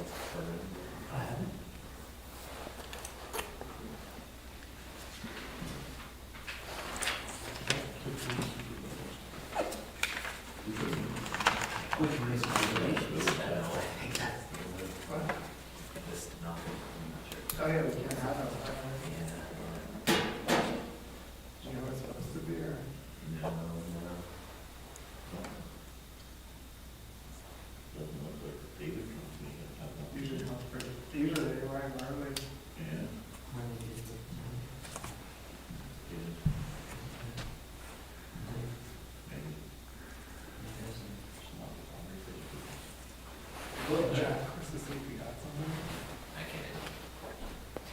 I haven't. We can raise regulations. I think that's the only What? list of nothing, I'm not sure. Oh, yeah, we can't have it. Yeah. Do you know what it's supposed to be, or? No, no. Doesn't look like the data company. Usually comes pretty, usually they arrive early. Yeah. When we get the- Good. Maybe it's not on everything. We'll check, just to see if we got something. I can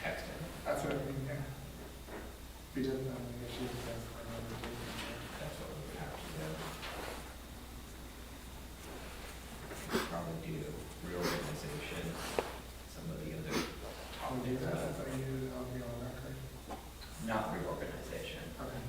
text him. That's what I mean, yeah. If he doesn't have any issues, that's what I'm gonna do. That's what we would have to do. Probably do reorganization, some of the other I'll do topics. that, if I use it, I'll be on record. Not reorganization. Okay.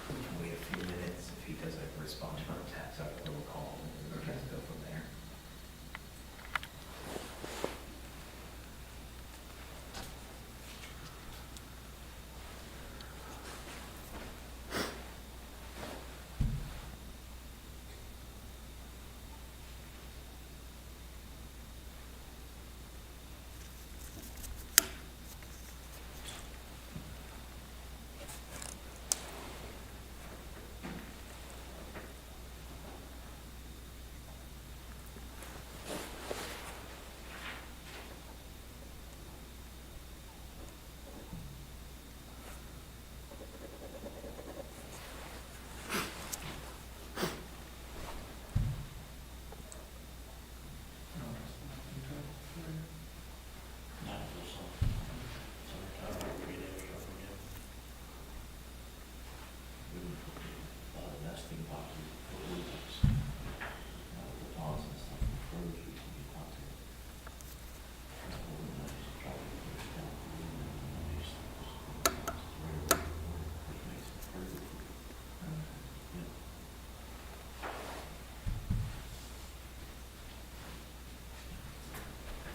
We can wait a few minutes. If he doesn't respond to our text, I'll call him and we'll just go from there. Not for some, summertime, 3 days, something, yeah. We would put a lot of nesting boxes for lizards. The ponds and stuff, the froze, we can get onto. That's really nice, try to push down the nice things. Which makes it further food. Yeah.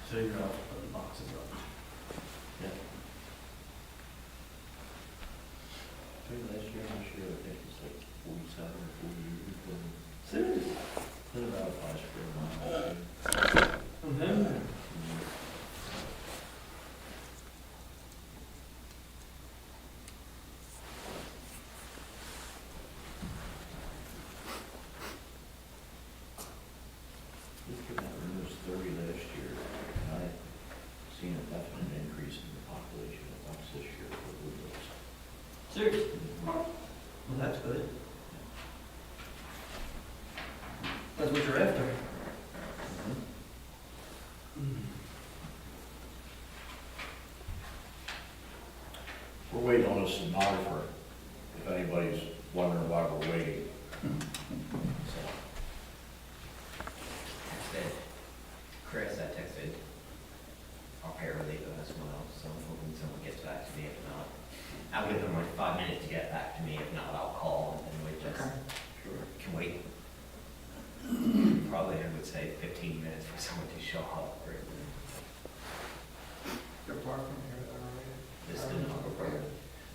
So you're off putting boxes up. Yeah. I think last year, I think it's like 47 or 48. Serious? Put about 5 square miles. Mm-hmm. We came out when it was 30 last year, and I seen a definite increase in the population of ducks this year for woodlands. Serious? Well, that's good. That's what you're after. We're waiting on a stenographer, if anybody's wondering why we're waiting. So, Texted Chris, I texted our paralegal as well, so I'm hoping someone gets back to me. If not, I'll give them like 5 minutes to get back to me. If not, I'll call and we just Okay. sure. can wait. Probably I would say 15 minutes for someone to show up. Or You're far from here, though, right? the stenographer.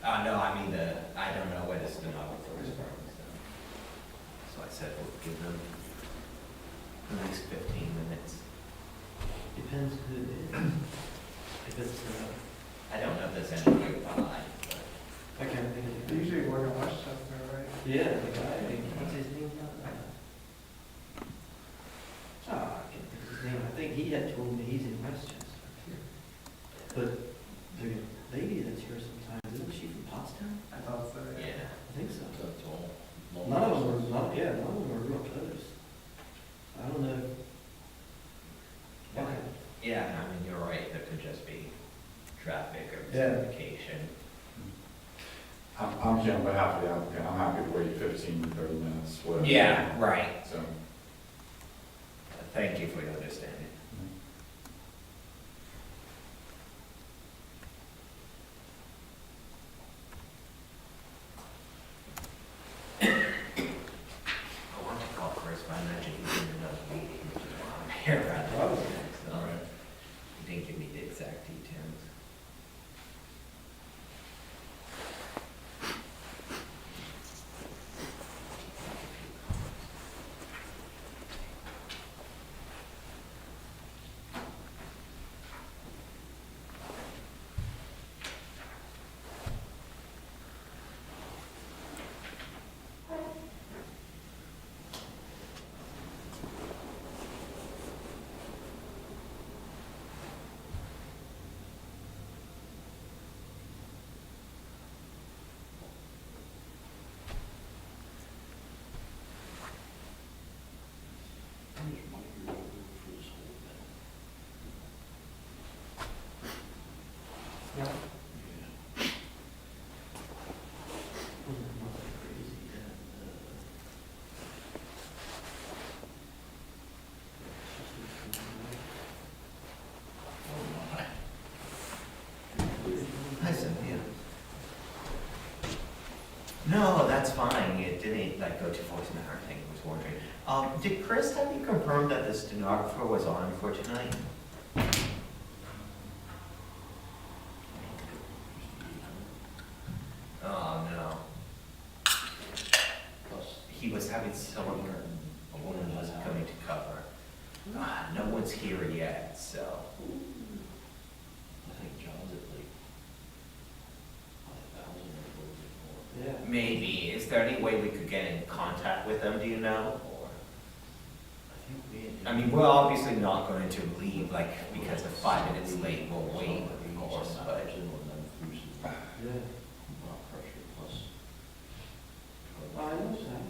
No, I mean I don't know where the stenographer is from. So I said we'll give them at least 15 minutes. Depends who it is. If it's, I don't know if there's any nearby, but I can't think of They it. usually work in Westchester, right? Yeah, the guy, what's his name? Ah, I can't think of his name. I think he had told me he's in Westchester. But the lady that's here sometimes, isn't she from Pottstown? I thought so, yeah. yeah. I think so. That's all. None of them are, not, yeah, none of them are real close. I don't know. Yeah, Yeah, I mean, you're right, there could just be traffic or Yeah. miscommunication. I'm here on behalf of the applicant, I'm happy to wait 15, 30 minutes, whatever. Yeah, right. So, Thank you for your understanding. I want to call Chris, but I imagine he's in another meeting, which is why I'm here rather than next. all right. He didn't give me the exact details. How much money you're over for this whole thing? Yeah. Yeah. Nothing crazy, and, Oh, my. Hi, Cynthia. No, that's fine. It didn't like go to voicemail or anything. I was wondering. Did Chris have you confirm that the stenographer was on for tonight? Oh, no. Plus, He was having someone, a woman was coming to cover. No one's here yet, so. I think John's at like 5,000 or a little bit more. yeah. Maybe. Is there any way we could get in contact with them, do you know? Or, I think me and him. I mean, we're obviously not going to leave, like, because of 5 minutes late, we'll wait, of course, but. Yeah. Blood pressure plus. I know, Sam.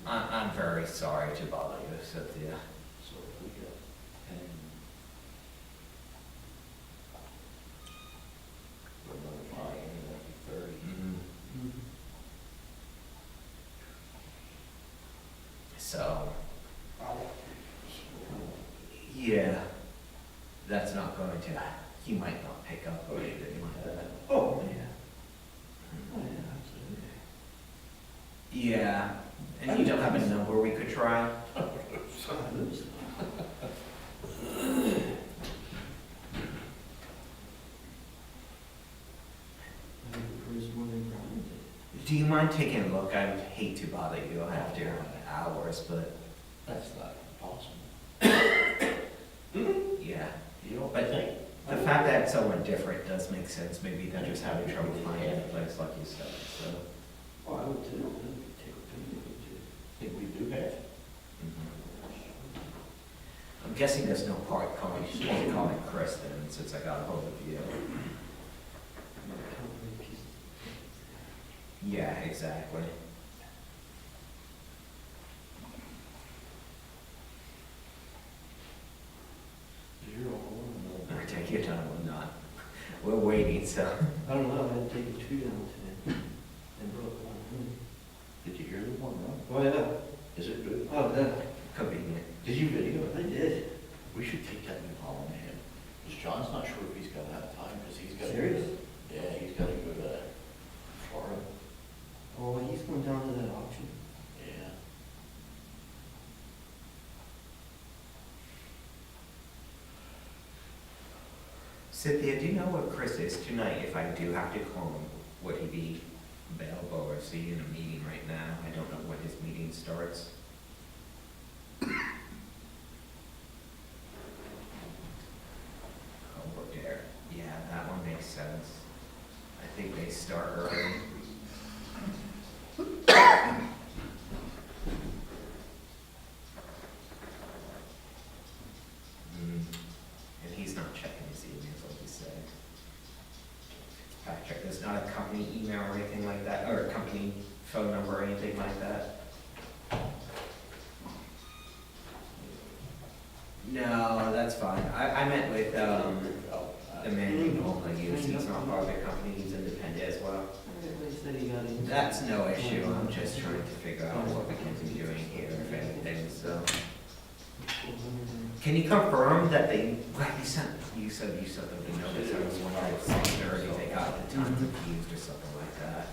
I'm very sorry to bother you, Cynthia. So if we got 10. For another 5, that'd be 30. Mm-hmm. So, yeah, that's not going to, he might not pick up or anything like that. Oh, Yeah. Oh, yeah, absolutely. Yeah, and you don't have a number we could try? I lose. I think the first one they grounded it. Do you mind taking a look? I would hate to bother you after hours, but, That's not possible. yeah. You don't But think? the fact that it's someone different does make sense. Maybe they're just having trouble finding a place like you said, so. Oh, I would too. I would take a picture too. Think we do have? I'm guessing there's no point calling Chris then, since I got a hold of you. How many pieces? Yeah, exactly. You're all over. I take your time, we're not. We're waiting, so. I don't know, I had to take a tree down today and broke one. Did you hear the one run? Oh, yeah. Is it good? Oh, yeah. Convenient. Did you video it? I did. We should take that new Holland to him. Because John's not sure if he's gonna have time, because he's got. Serious? Yeah, he's gotta go to Florida. Oh, he's going down to that auction. Yeah. Cynthia, do you know where Chris is tonight? If I do have to call him, would he be available or is he in a meeting right now? I don't know when his meeting starts. Over there. Yeah, that one makes sense. I think they start early. And he's not checking his emails, like you said. Fact check, there's not a company email or anything like that, or a company phone number or anything like that? No, that's fine. I met with, the man you normally use, he's not part of the company, he's independent as well. They said he got in. That's no issue, I'm just trying to figure out what we can be doing here, if anything, so. Can you confirm that they, well, you said you sent them the notice, I was wondering if 6:30 they got the time confused or something like that.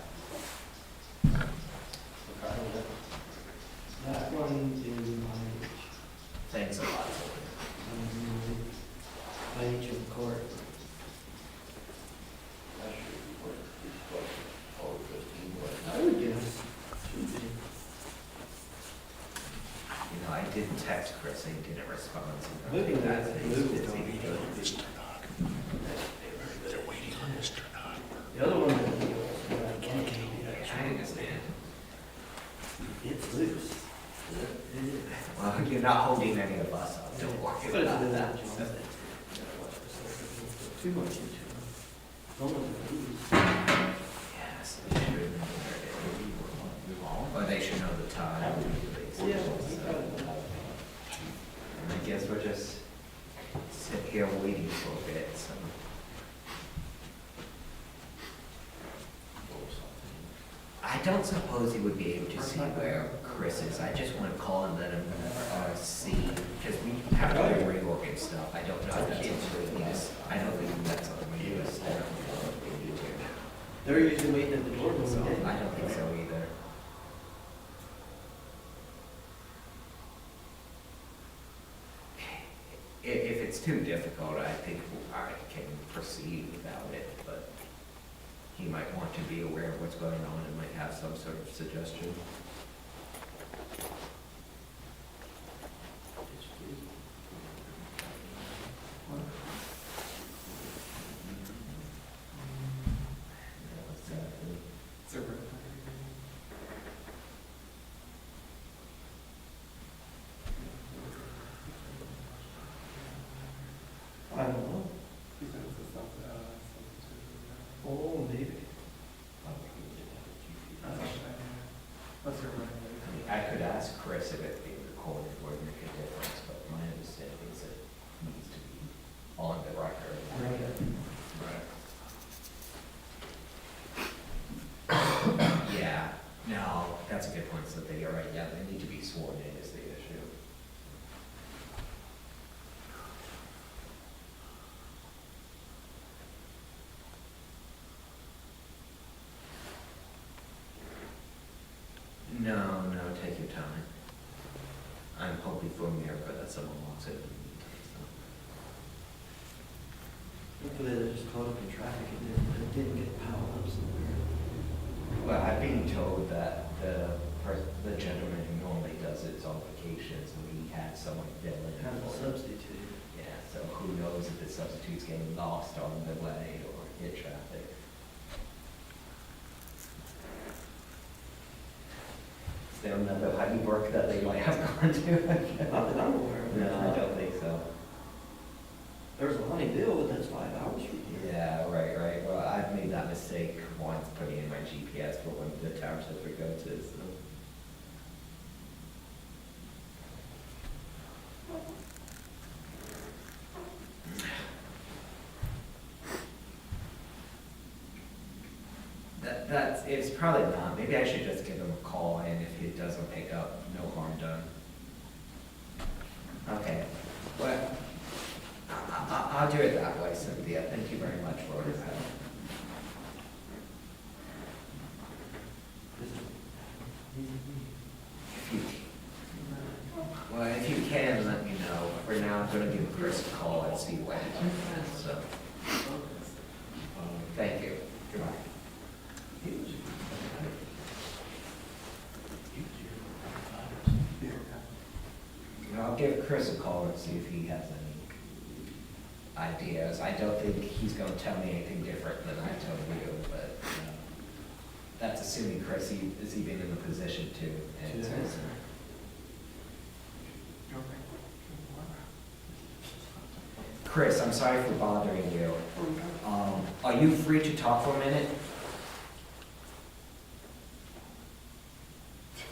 That one to my Thanks a lot. financial court. I would guess. Should be. You know, I did text Chris, and he didn't respond, so. Moving that's that, it's moving busy. it. They're waiting on Mr. Nog. The other one, I understand. it's loose. Well, you're not holding any of us up, don't worry But it's about that. too much into it. Almost loose. Yes, they should. Or they should know the time. Yeah. And I guess we'll just sit here waiting for a bit, so. I don't suppose you would be able to see where Chris is. I just want to call and let him see, because we have to do rework and stuff. I don't know if that's on the list. I don't think that's on the list. They're usually waiting at the door when So we get. I don't think so either. If it's too difficult, I think I can proceed without it, but he might want to be aware of what's going on and might have some sort of suggestion. It's a red flag. I don't know. He said it's a substitute. Oh, maybe. That's your right. I mean, I could ask Chris if it being recorded would make a difference, but my understanding is it needs to be on the record. Right. Yeah, no, that's a good point, so that you're right, yeah, they need to be sworn in is the issue. No, take your time. I'm hoping for a miracle that someone walks in. Hopefully they're just caught up in traffic and didn't get piled up somewhere. Well, I've been told that the gentleman who normally does it's on vacation, so he had someone fill in. Have a for him. substitute. Yeah, so who knows if the substitute's getting lost on the way or hit traffic. Is there another heavy work that they might have gone to? Not that I'm aware of. No, I don't think so. There's a Lonnie Bill, but that's 5 hours from here. Yeah, right. Well, I've made that mistake once putting in my GPS for one of the townships we go to, so. It's probably not. Maybe I should just give him a call, and if he doesn't pick up, no harm done. Okay, well, I'll do it that way, Cynthia. Thank you very much for your help. If you, well, if you can, let me know. For now, I'm gonna give Chris a call and see what he does, so. Thank you. Goodbye. I'll give Chris a call and see if he has any ideas. I don't think he's gonna tell me anything different than I told you, but that's assuming Chris is even in the position to answer. Chris, I'm sorry for bothering you. Are you free to talk for a minute?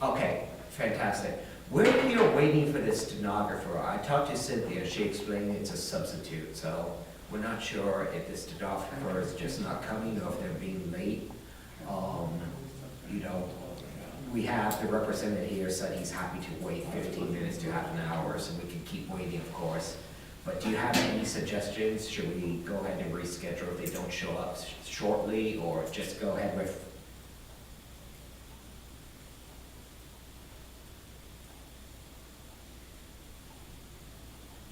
Okay, fantastic. Where in your waiting for the stenographer. I talked to Cynthia, she explained it's a substitute, so we're not sure if the stenographer is just not coming or if they're being late. You know, we have the representative here said he's happy to wait 15 minutes to half an hour, so we can keep waiting, of course. But do you have any suggestions? Should we go ahead and reschedule if they don't show up shortly, or just go ahead with?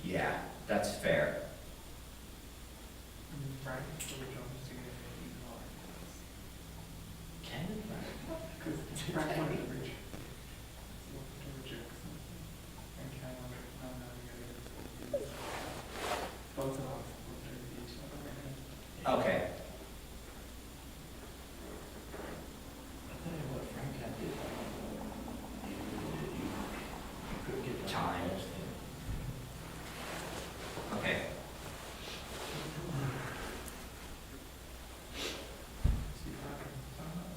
Yeah, that's fair. Frank, so we don't just get it even more. Can it, right? Because Frank wanted to reach. To reject something. And Ken wanted to know how to get it. Both of us will do each other. Okay. I tell you what, Frank, I did. You could get the Time. Okay. See if I can find out.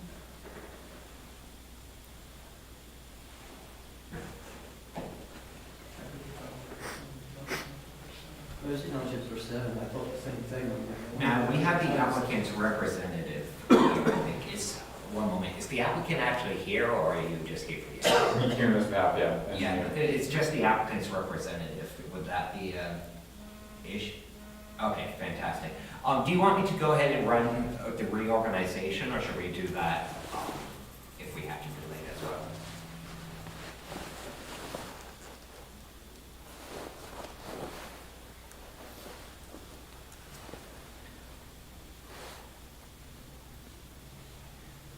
Those townships were 7, I thought the same thing. Now, we have the applicant's representative, I think, one moment, is the applicant actually here, or are you just here for the applicant? Here in this map, yeah. and Yeah, here. it's just the applicant's representative, would that be, ish? Okay, fantastic. Do you want me to go ahead and run the reorganization, or should we do that, if we have to do it as well?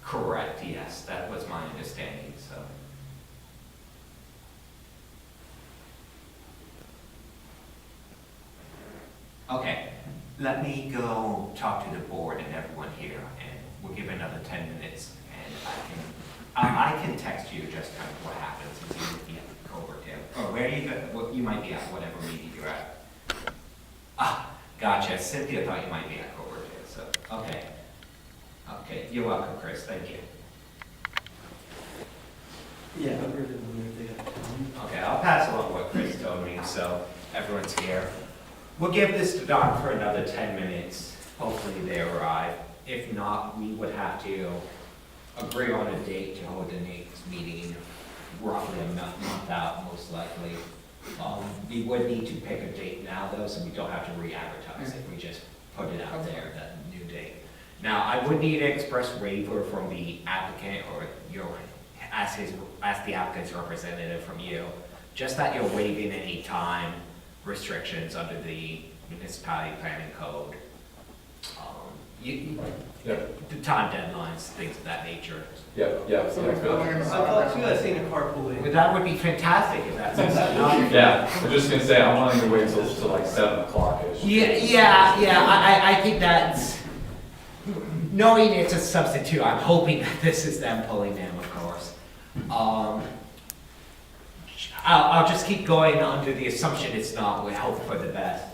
Correct, yes, that was my understanding, so. Okay, let me go talk to the board and everyone here, and we'll give another 10 minutes, and I can text you just kind of what happens since you would be at Coverdale. Or where you go, you might be at whatever meeting you're at. Ah, gotcha, Cynthia thought you might be at Coverdale, so, okay. Okay, you're welcome, Chris, thank you. Yeah, I really wonder if they have time. Okay, I'll pass along what Chris told me, so everyone's here. We'll give this to Don for another 10 minutes. Hopefully they arrive. If not, we would have to agree on a date to hold the next meeting, roughly a month out, most likely. We would need to pick a date now, though, so we don't have to re-advertise if we just put it out there, that new date. Now, I would need an express waiver from the applicant or as the applicant's representative from you, just that you're waiving any time restrictions under the municipality planning code. Yeah, The time deadlines, things of that nature. yeah, yeah. So yeah, we're good. going I thought too, I seen a carpool in. Well, that would be fantastic if that's enough. Yeah, I'm just gonna say, I'm wanting to wait till like 7 o'clock-ish. Yeah, I think that's, knowing it's a substitute, I'm hoping that this is them pulling them, of course. I'll just keep going under the assumption it's not, we hope for the best.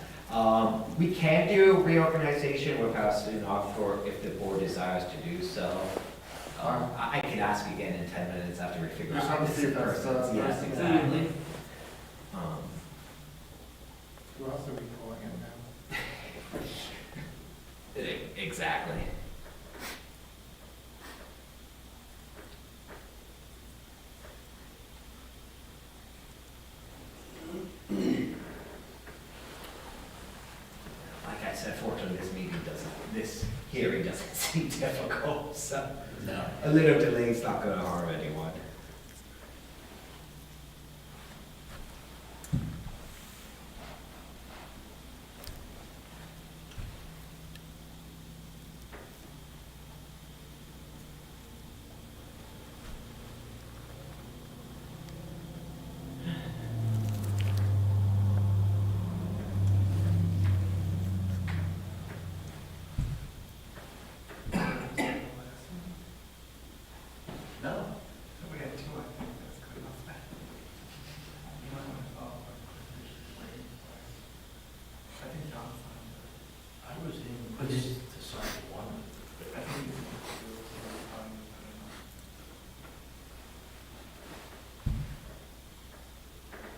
We can do reorganization without stenographer if the board desires to do so. I can ask again in 10 minutes after we figure Just out. want to see if that's, Yes, that's- exactly. Who else are we pulling in now? Exactly. Like I said, fortunately, this hearing doesn't seem difficult, so No. a little delay is not gonna harm anyone. No. We had 2, I think that's good enough. You might want to follow up with Chris's waiting twice. I think John's fine. I was in But this to sign one. I think you can do it, so it's fine, I don't know.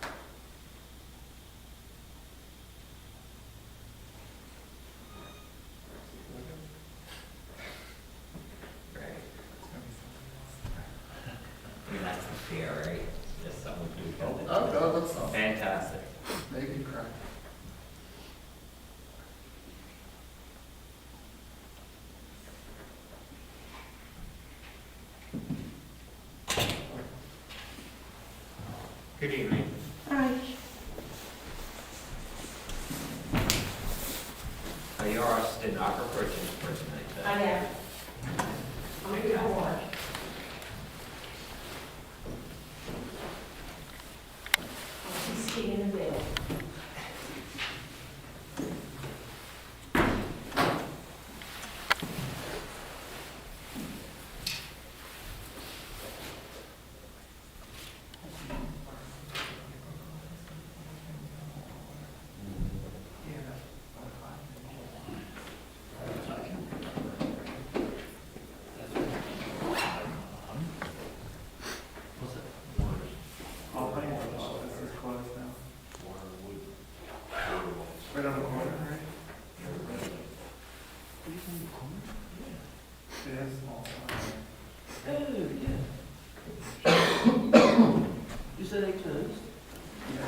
be all right. Just something to do. Oh, that's awesome. Fantastic. Make me cry. Good evening. Hi. You are a stenographer for tonight, then? I am. I'm a good boy. She's sitting in the bed. What's that? I'll pay for the office is closed now. Right on the corner, right? It has small sign. Oh, yeah. You said they closed? Yeah.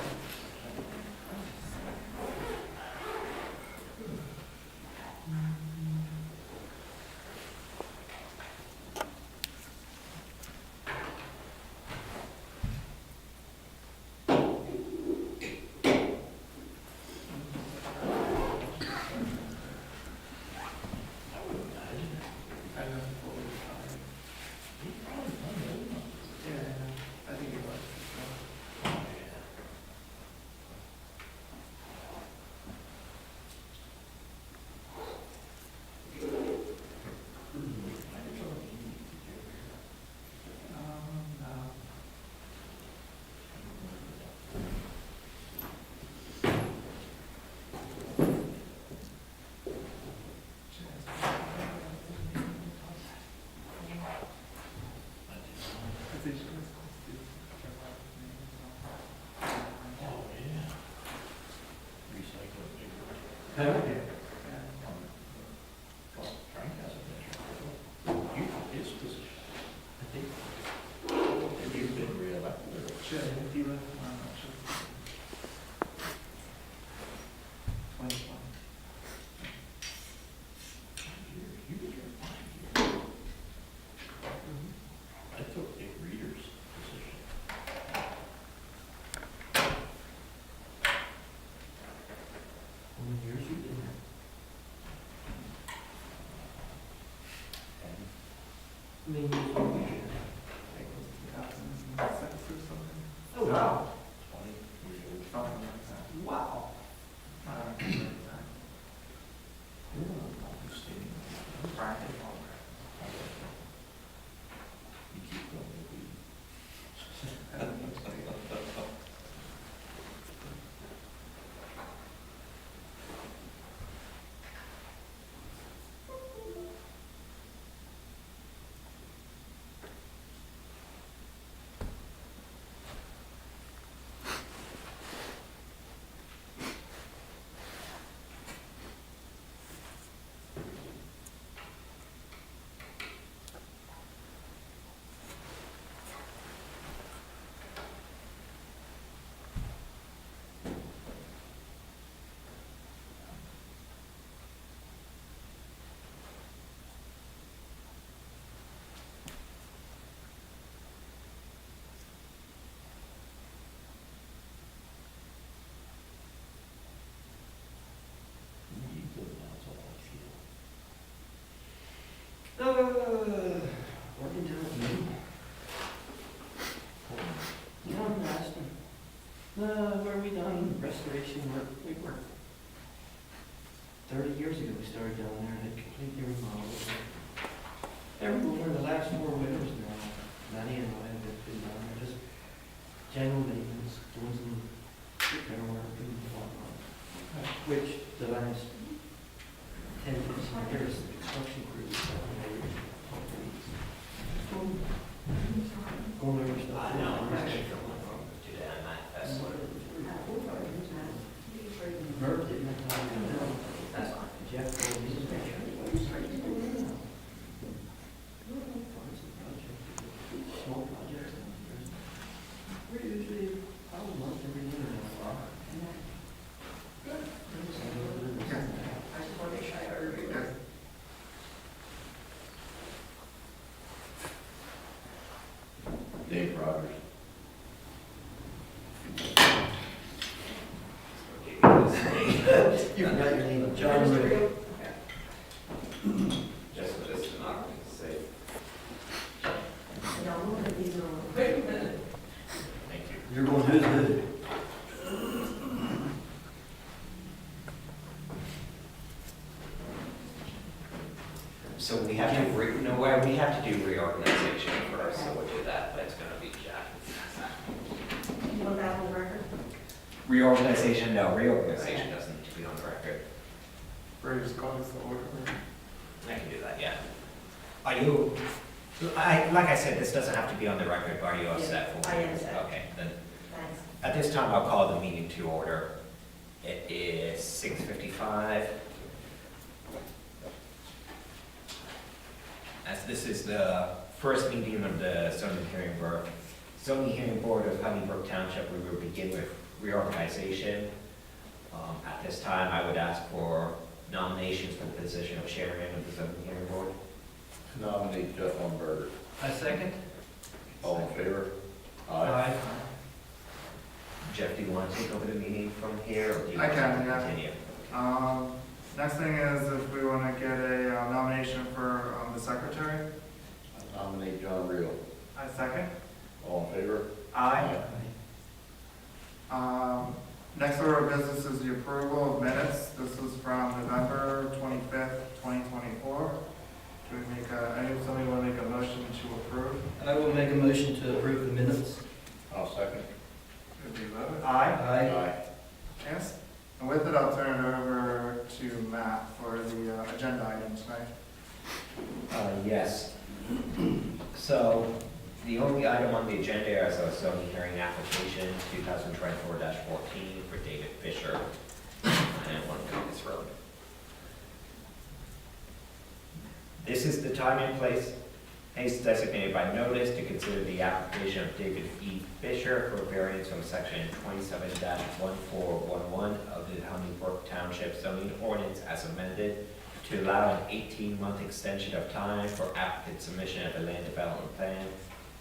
I would imagine. I know people will be fine. He probably done it. Yeah, I know. I think it was. Oh, yeah. No. I think she was supposed to check out the name, so. Oh, yeah. Recycle paper. Yeah. Well, Frank has a measure. You, his position. I think. Have you been reelected or? Shit, if you left, I'm not sure. 2020. You were here 5 years. I took a reader's position. How many years you been here? How many years have you been here? I think it was 2006 or something. Oh, wow. 20 years old. Something like that. Wow. I don't remember the time. You're not standing. Friday, all You keep going, you'll be. right. I don't know what's going on. You go now, it's all I feel. Working down at me. You know, I'm asking, where we done restoration work? We worked 30 years ago, we started down there and had completely remodeled it. Everywhere, the last 4 winters now, Manny and I have been down there, just general maintenance, doing some repair work and whatnot. Which the last 10, 15 years, the construction crews have made. Going over stuff. I know, I'm actually going home to do that manifest. Merv didn't have time to know. That's fine. Jeff told me, he's like, "What are you trying to do now?" Find some project, small projects. You forgot your name, John Mr. Ray. Brook. Just for this democracy's sake. No, I'm gonna be on. Wait a minute. Thank you. You're going who's who? So we have to, no, well, we have to do reorganization first, so we'll do that, but it's gonna be Jack. You want that on the record? Reorganization, no, reorganization doesn't need to be on the record. Ray, just call this the order. I can do that, yeah. Are you, like I said, this doesn't have to be on the record, but are you all set for? I am set. Okay, then, Thanks. at this time, I'll call the meeting to order. It is 6:55. As this is the first meeting of the zoning hearing board of Honeybrook Township, we will begin with reorganization. At this time, I would ask for nominations for the position of chairman of the zoning hearing board. Nominate Jeff Lundberg. I second. All in favor? Jeff, do you want to take over the meeting from here, or do you I want can, to yeah. continue? Next thing is if we want to get a nomination for the secretary. Nominate John Reel. I second. All in favor? Aye. Next order of business is the approval of minutes. This is from November 25th, 2024. Do we make somebody want to make a motion to approve? I will make a motion to approve the minutes. I'll second. Could you vote? Aye. Yes. And with it, I'll turn it over to Matt for the agenda item tonight. Yes. So, the only item on the agenda is a zoning hearing application, 2024-14 for David Fisher, and 1 Compass Road. This is the time and place designated by notice to consider the application of David E. Fisher for variance from section 27-1411 of the Honeybrook Township zoning ordinance as amended to allow an 18-month extension of time for applicant submission of a land development plan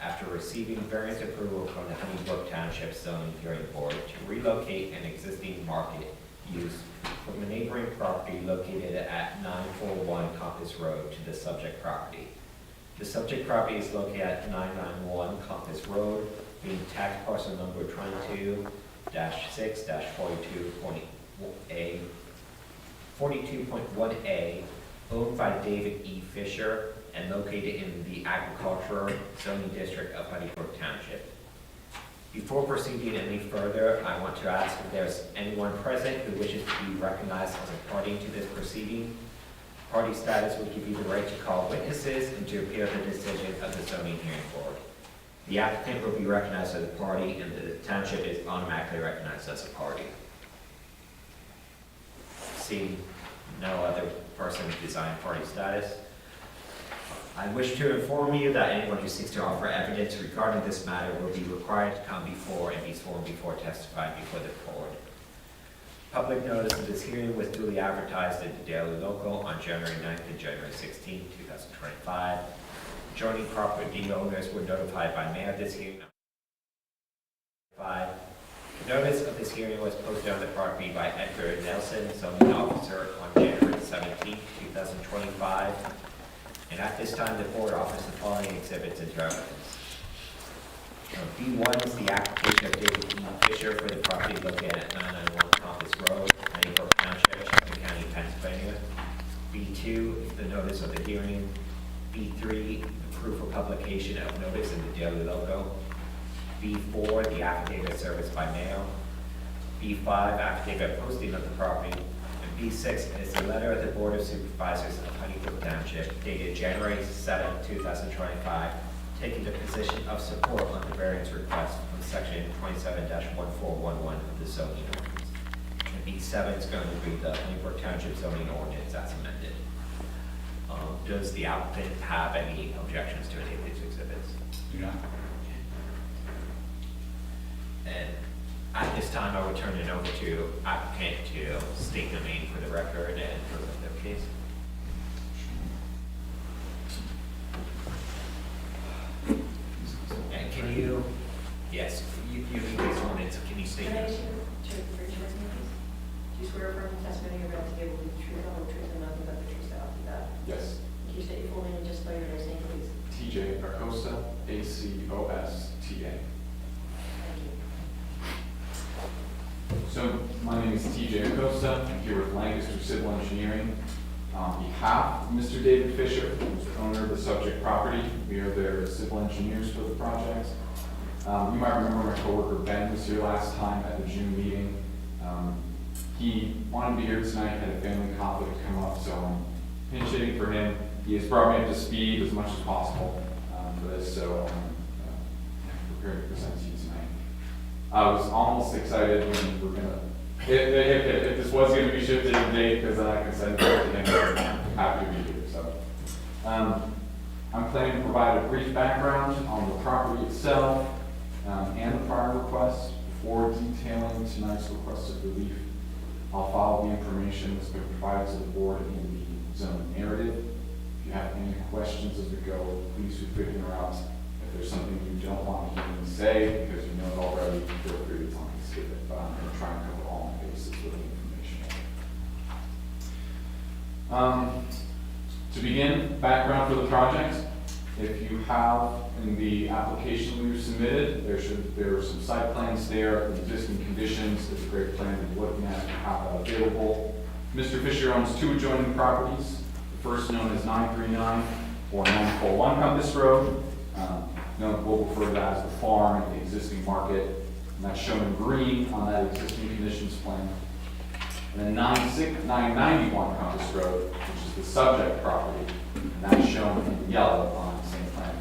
after receiving variance approval from the Honeybrook Township zoning hearing board to relocate an existing market use from a neighboring property located at 941 Compass Road to the subject property. The subject property is located at 991 Compass Road, being tax parcel number 22-6-42.1A, owned by David E. Fisher and located in the agricultural zoning district of Honeybrook Township. Before proceeding any further, I want to ask if there's anyone present who wishes to be recognized as a party to this proceeding. Party status will give you the right to call witnesses and to appeal the decision of the zoning hearing board. The applicant will be recognized as a party and the township is automatically recognized as a party. Seeing no other person desiring party status, I wish to inform you that anyone who seeks to offer evidence regarding this matter will be required to come before and be sworn before testifying before the board. Public notice of this hearing was duly advertised in the Daily Local on January 9th and January 16th, 2025. Adjoining property owners were notified by mail of this hearing. The notice of this hearing was posted on the property by Edgar Nelson, zoning officer, on January 17th, 2025. And at this time, the board offers the following exhibits into evidence. B1 is the application of David E. Fisher for the property located at 991 Compass Road, Honeybrook Township, Chester County, Pennsylvania. B2 is the notice of the hearing. B3, the proof of publication of notice in the Daily Local. B4, the affidavit of service by mail. B5, affidavit of posting of the property. And B6 is the letter of the Board of Supervisors of Honeybrook Township dated January 7, 2025, taking the position of support on the variance request from section 27-1411 of the zoning ordinance. And B7 is going to be the Honeybrook Township zoning ordinance as amended. Does the applicant have any objections to any of these exhibits? Yeah. And at this time, I will turn it over to applicant to state the name for the record and present their case. And can you, yes, you need this one, so can you state Can I your ask you to raise your hand, please? Do you swear swear from testimony you're about to give will be the truth, the whole truth, and nothing but the truth, so help you God? Yes. Can you state your full name and just spell your last name, please? TJ Acosta, ACOSTA. Thank you. So my name is TJ Acosta. I'm here with Lancaster Civil Engineering. On behalf of Mr. David Fisher, who's the owner of the subject property, we are their civil engineers for the project. You might remember my coworker Ben was here last time at the June meeting. He wanted to be here tonight, had a family conflict come up, so I'm pinch hitting for him. He has brought me up to speed as much as possible for this, so I'm prepared to present to you tonight. I was almost excited when we were gonna, if this was gonna be shifted in date, because then I can send it to him, I'm happy to be here, so. I'm planning to provide a brief background on the property itself and the prior request before detailing tonight's requested relief. I'll follow the information that's been provided to the board in the zone narrative. If you have any questions as we go, please feel free to interrupt. If there's something you don't want to hear me say, because you know it already, feel free to tell me to skip it, but I'm going to try and cover all my bases with the information. To begin, background for the project. If you have in the application we submitted, there are some site plans there, the existing conditions, there's a great plan to be looking at, have that available. Mr. Fisher owns two adjoining properties. The first known as 939 or 941 Compass Road. We'll refer to that as the farm and the existing market, and that's shown in green on that existing conditions plan. And then 991 Compass Road, which is the subject property, and that's shown in yellow on the same plan.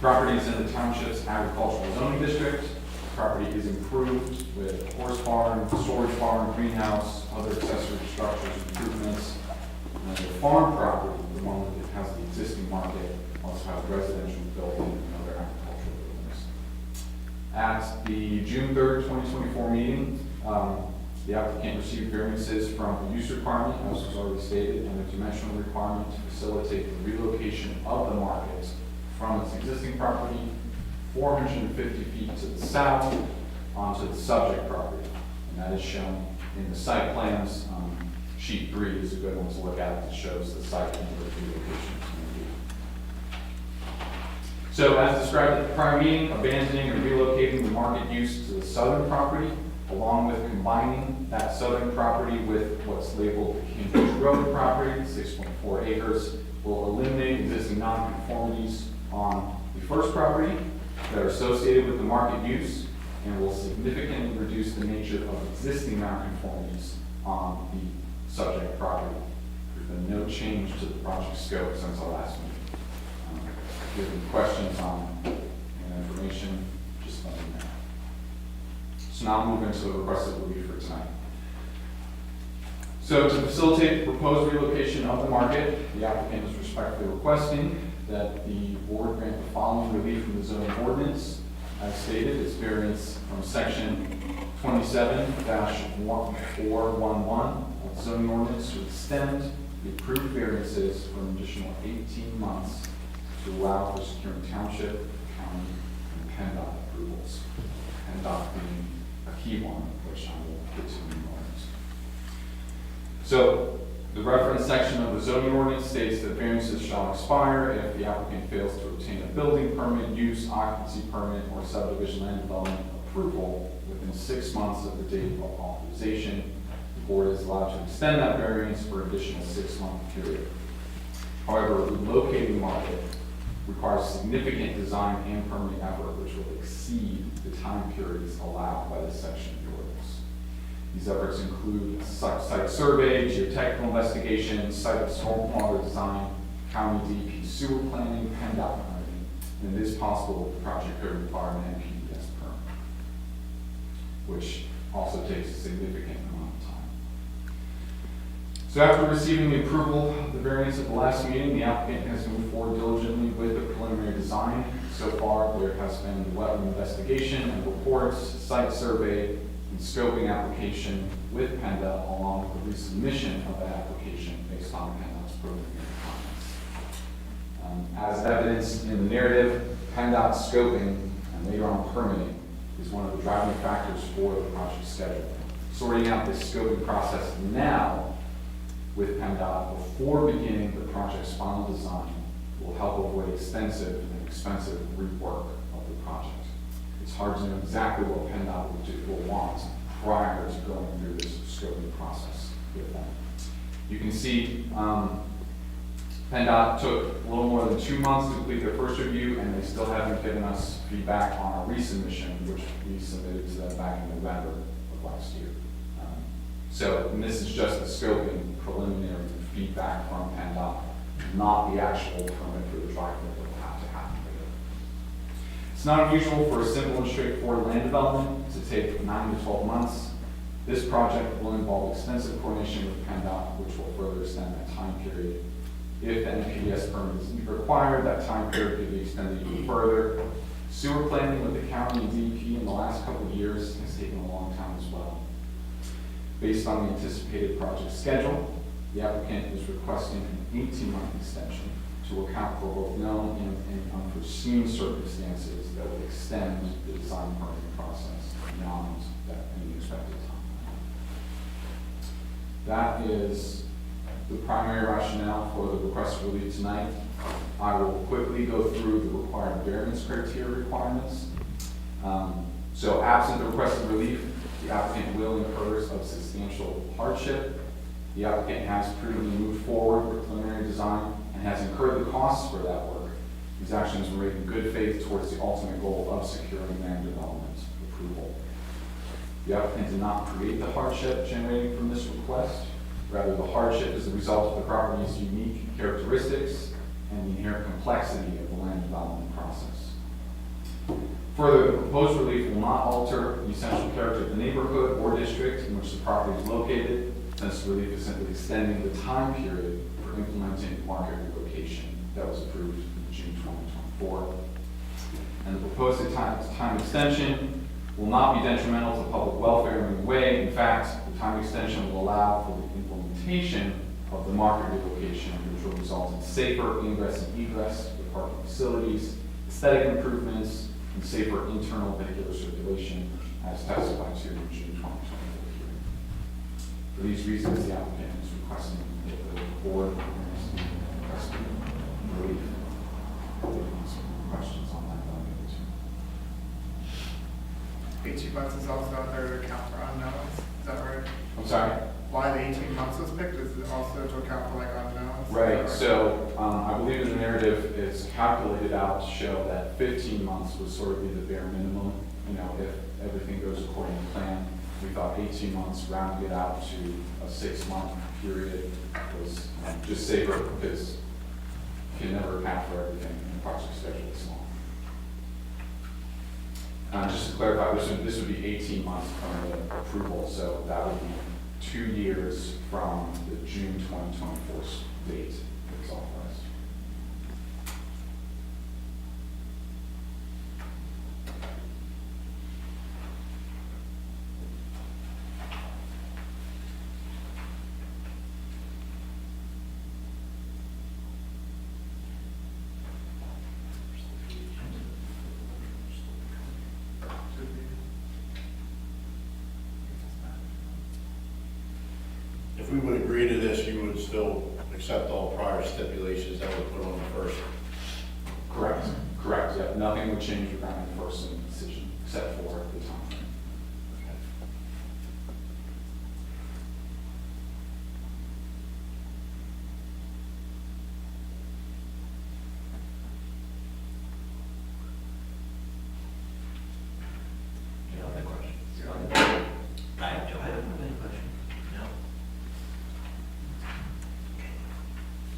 Property is in the township's agricultural zoning district. The property is improved with a horse farm, storage barn, greenhouse, other accessory structures, improvements. And the farm property, the one that has the existing market, also has residential building and other agricultural buildings. At the June 3rd, 2024 meeting, the applicant received variances from the use requirement, as was already stated, and a dimensional requirement to facilitate the relocation of the market from its existing property 450 feet to the south onto the subject property. And that is shown in the site plans. Sheet 3 is a good one to look at that shows the site and where the relocation is going to be. So as described at the prior meeting, abandoning and relocating the market use to the southern property, along with combining that southern property with what's labeled the Cambridge Road property, 6.4 acres, will eliminate existing nonconformities on the first property that are associated with the market use and will significantly reduce the nature of existing nonconformities on the subject property. There's been no change to the project scope since our last meeting. If you have any questions on any information, just let me know. So now I'll move into the requested relief for tonight. So to facilitate the proposed relocation of the market, the applicant is respectfully requesting that the board grant the following relief from the zoning ordinance. As stated, it's variance from section 27-1411 of the zoning ordinance to extend the approved variances for an additional 18 months to allow for securing township, county, and PennDOT approvals. PennDOT being a key one, which I will get to in a moment. So the reference section of the zoning ordinance states that variances shall expire if the applicant fails to obtain a building permit, use, occupancy permit, or subdivision land development approval within 6 months of the date of authorization. The board is allowed to extend that variance for an additional 6-month period. However, relocating the market requires significant design and permitting effort, which will exceed the time periods allowed by this section of the ordinance. These efforts include site survey, geotechnical investigation, site stormwater design, county DEP sewer planning, PennDOT permitting, and it is possible that the project could require an NPDES permit, which also takes a significant amount of time. So after receiving the approval of the variance at the last meeting, the applicant has moved forward diligently with the preliminary design. So far, there has been wetland investigation and reports, site survey, and scoping application with PennDOT, along with the resubmission of that application based on PennDOT's preliminary comments. As evidenced in the narrative, PennDOT's scoping and later on permitting is one of the driving factors for the project schedule. sorting out this scoping process now with PennDOT before beginning the project's final design will help avoid extensive and expensive rework of the project. It's hard to know exactly what PennDOT will want prior to going through this scoping process with them. You can see PennDOT took a little more than 2 months to complete their first review, and they still haven't given us feedback on our resubmission, which we submitted to them back in November of last year. And this is just the scoping preliminary feedback from PennDOT, not the actual permit for the driveway that will have to happen later. It's not unusual for a simple and straightforward land development to take 9 to 12 months. This project will involve extensive coordination with PennDOT, which will further extend that time period. If the NPDES permit is required, that time period could be extended even further. Sewer planning with the county and DEP in the last couple of years has taken a long time as well. Based on the anticipated project schedule, the applicant is requesting an 18-month extension to account for both known and unforeseen circumstances that would extend the design permitting process beyond any expected time. That is the primary rationale for the request for relief tonight. I will quickly go through the required variance criteria requirements. So absent the requested relief, the applicant will incur a substantial hardship. The applicant has prudently moved forward with preliminary design and has incurred the costs for that work. These actions were made in good faith towards the ultimate goal of securing land development approval. The applicant did not create the hardship generated from this request. Rather, the hardship is the result of the property's unique characteristics and the inherent complexity of the land development process. Further, the proposed relief will not alter the essential character of the neighborhood or district in which the property is located, since the relief is simply extending the time period for implementing market relocation that was approved in June 2024. And the proposed time extension will not be detrimental to public welfare in any way. In fact, the time extension will allow for the implementation of the market relocation, which will result in safer ingress and egress for parking facilities, aesthetic improvements, and safer internal vehicular circulation, as testified to in June 2024 hearing. For these reasons, the applicant is requesting that the board request relief. Some questions on that? 18 months is also out there to account for unknowns, is that right? I'm sorry? Why the 18 months was picked, is it also to account for like unknowns? Is that Right, so I believe in the narrative it's calculated out to show that 15 months would sort of be the bare minimum. You know, if everything goes according to plan, we thought 18 months, rounding it out to a 6-month period was just safer because you can never account for everything in a project schedule this long. Just to clarify, this would be 18 months from the approval, so that would be 2 years from the June 2024 date that was authorized. Should be. If we would agree to this, you would still accept all prior stipulations that were put on the first. Correct, correct, yeah, nothing would change regarding the first decision, except for the time frame. Any other questions? I have no any questions. No?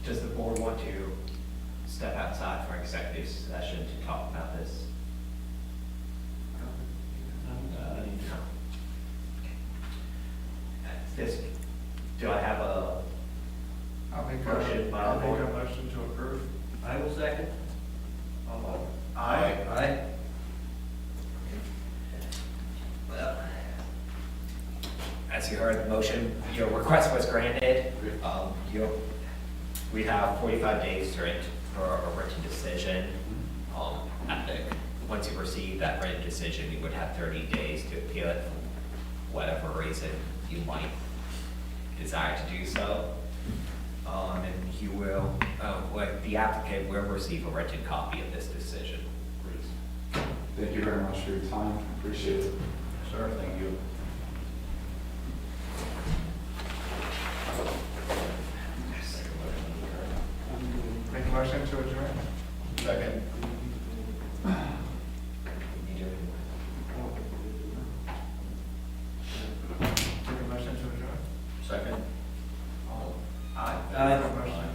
Does the board want to step outside for executive session to talk about this? No. This, do I have a motion by I'll the make board? a motion to approve. I will second. Aye. Aye. Well, as you heard, the motion, your request was granted. We have 45 days to for a written decision. Once you receive that written decision, you would have 30 days to appeal it for whatever reason. you might desire to do so. And you will, the applicant will receive a written copy of this decision. Great. Thank you very much for your time, appreciate it. Sir, thank you. Make a motion to adjourn. Second. Take a motion to adjourn. Second. Aye. Motion